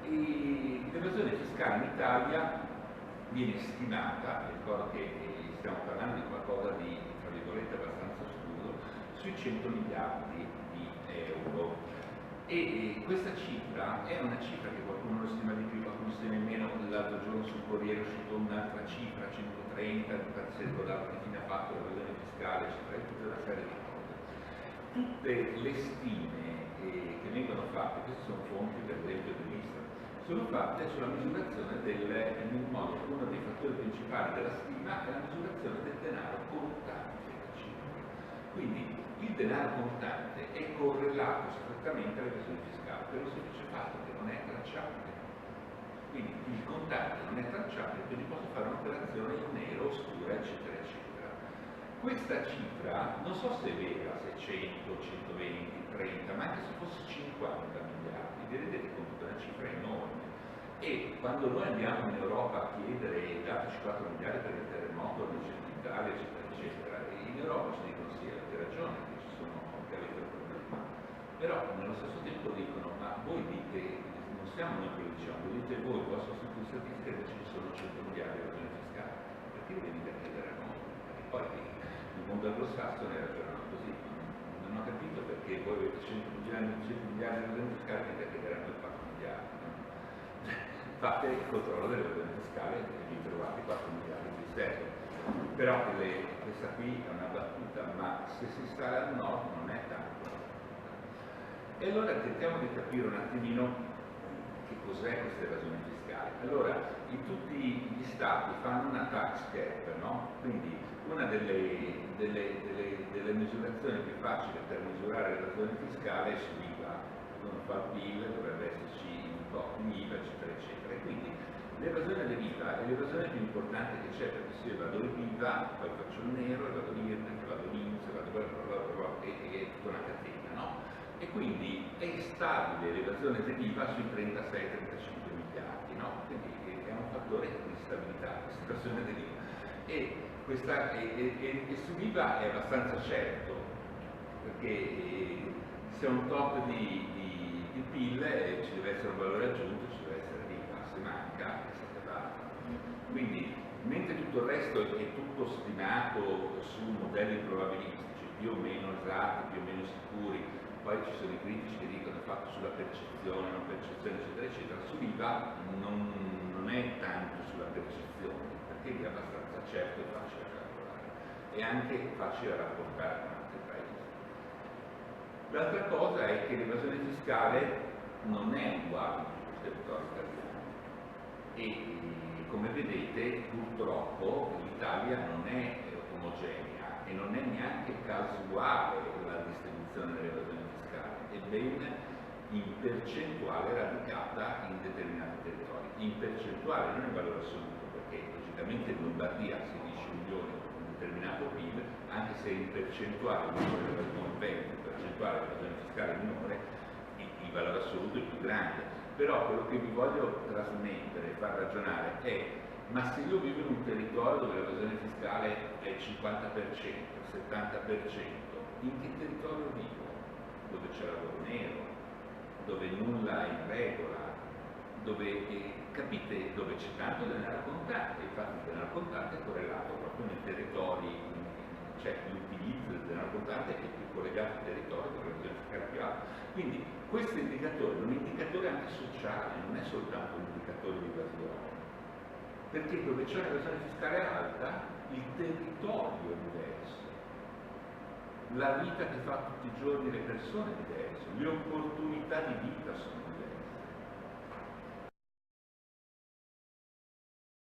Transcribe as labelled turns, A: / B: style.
A: E l'evasione fiscale in Italia viene stimata, ricordo che stiamo parlando di qualcosa di, tra virgolette, abbastanza oscuro, sui 100 miliardi di euro. E questa cifra è una cifra che qualcuno lo stima di più, qualcuno stima di meno. L'altro giorno sul Corriere è uscita un'altra cifra, 130, per riguardo che fine ha fatto l'evasione fiscale, eccetera, tutta una serie di cose. Tutte le stime che vengono fatte, queste sono fonti per esempio dell'Istat, sono fatte sulla misurazione in modo che uno dei fattori principali della stima è la misurazione del denaro contante. Quindi il denaro contante è correlato strettamente all'evasione fiscale per lo semplice fatto che non è tracciabile. Quindi il contante non è tracciabile, quindi posso fare un'operazione in nero, oscura, eccetera, eccetera. Questa cifra non so se è vera, se è 100, 120, 30, ma anche se fosse 50 miliardi, vedete che comunque è una cifra enorme. E quando noi andiamo in Europa a chiedere dateci 4 miliardi per il terremoto nel centro Italia, eccetera, eccetera, e in Europa ci dicono sì, avete ragione, che avete un problema. Però nello stesso tempo dicono, ma voi dite, non siamo noi che lo diciamo, lo dite voi, il vostro istituto di statistica che ci sono 100 miliardi di evasione fiscale, perché vi venite a chiedere a noi? Perché poi il mondo anglosassone ragionano così, non ho capito perché voi avete 100 miliardi di evasione fiscale e venite a chiedere a noi 4 miliardi. Fate il controllo dell'evasione fiscale e vi trovate 4 miliardi di sterzo. Però questa qui è una battuta, ma se si sta al nord non è tanto. E allora tentiamo di capire un attimino che cos'è questa evasione fiscale. Allora, in tutti gli stati fanno una tax cap, no? Quindi una delle misurazioni più facili per misurare l'evasione fiscale è sull'IVA. Uno fa il PIL, dovrebbe esserci un po' di IVA, eccetera, eccetera. E quindi l'evasione dell'IVA è l'evasione più importante che c'è, perché se io vado l'IVA, poi faccio il nero, vado l'IRPEF, vado l'INPS, vado e è tutta una catena, no? E quindi è stabile l'evasione dell'IVA sui 36-35 miliardi, no? Quindi è un fattore di stabilità, questa evasione dell'IVA. E sull'IVA è abbastanza certo, perché se un tot di PIL ci deve essere un valore aggiunto, ci deve essere l'IVA, se manca è stata data. Quindi, mentre tutto il resto è tutto stimato su modelli probabilistici, più o meno esatti, più o meno sicuri, poi ci sono i critici che dicono è fatto sulla percezione, non percezione, eccetera, eccetera, sull'IVA non è tanto sulla percezione, perché è abbastanza certo e facile da calcolare, e anche facile da rapportare con altri paesi. L'altra cosa è che l'evasione fiscale non è uguale in tutto il territorio italiano e come vedete purtroppo l'Italia non è omogenea e non è neanche casuale la distribuzione dell'evasione fiscale, è ben in percentuale radicata in determinati territori. In percentuale, non in valore assoluto, perché logicamente in Lombardia 16 milioni con un determinato PIL, anche se in percentuale non 20, percentuale dell'evasione fiscale minore, il valore assoluto è più grande. Però quello che vi voglio trasmettere e far ragionare è: ma se io vivo in un territorio dove l'evasione fiscale è il 50%, il 70%, in che territorio vivo? Dove c'è lavoro nero, dove nulla è in regola, dove, capite, dove c'è tanto denaro contante. Infatti il denaro contante è correlato proprio nei territori, cioè l'utilizzo del denaro contante è più collegato ai territori dove l'evasione fiscale è più alta. Quindi questo indicatore è un indicatore anche sociale, non è soltanto un indicatore di evasione, perché dove c'è un'evasione fiscale alta il territorio è diverso, la vita che fa tutti i giorni le persone è diversa, le opportunità di vita sono diverse.